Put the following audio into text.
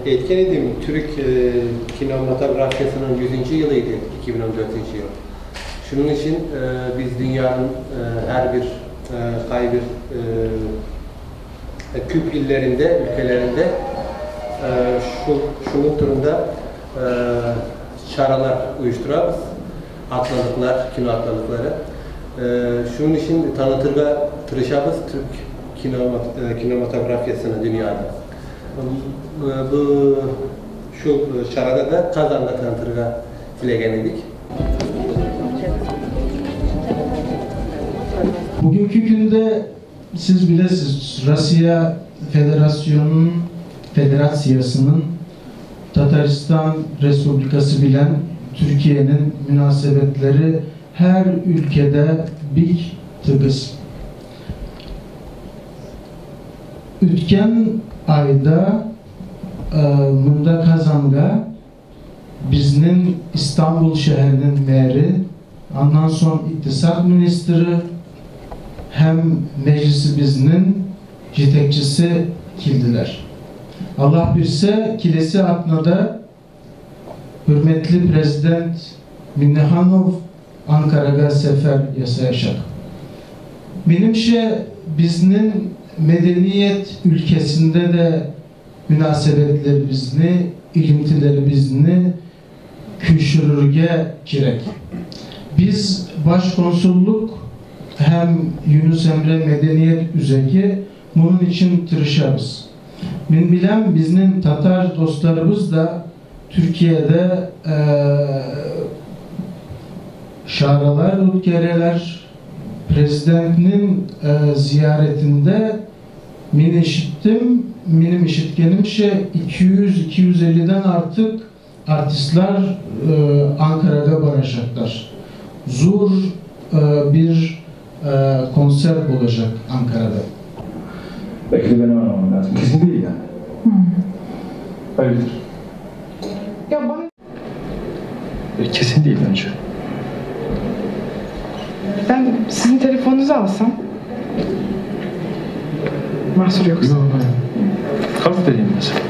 Etken edeyim, Türk kinematografyasının 100. yılıydı 2014 yıl. Şunun için biz dünyanın her bir kaybır küp illerinde, ülkelerinde şunun turunda çaralar uyuşturarız. Atladıklar, kino atladıkları. Şunun için tanıtırga tırışarız Türk kinematografyasını dünyada. Bu şu şarada da Kazan'da tanıtırga filegen edik. Bugünkü günde siz bilesiniz Rusya Federasyası'nın Tataristan Respublikası bilen Türkiye'nin münasebetleri her ülkede bir tıgız. Ütken ayda Munda Kazan'da biznin İstanbul şehrinin meri, ondan sonra İktisat Ministri hem meclisi biznin yetekçisi kildiler. Allah bilse kilesi atnada hürmetli Prezident Minnehanov Ankara'ga sefer yasayaşak. Benimce biznin medeniyet ülkesinde de münasebetleri bizni, ilimtileri bizni küşürürge kirek. Biz başkonsolluk hem Yunus Emre medeniyet üzeri bunun için tırışarız. Ben bilen biznin Tatar dostlarımız da Türkiye'de şaralar, ülkeler Prezidentinin ziyaretinde benim işitkenimce 200-250'den artık artistler Ankara'da barışacaklar. Zor bir konser olacak Ankara'da. Belki de benim anlamam lazım. Kesin değil yani. Öyledir. Ya bana... Kesin değil bence. Ben sizin telefonunuzu alsam. Mahsur yoksa. Yok, hayır. Kart vereyim mesela.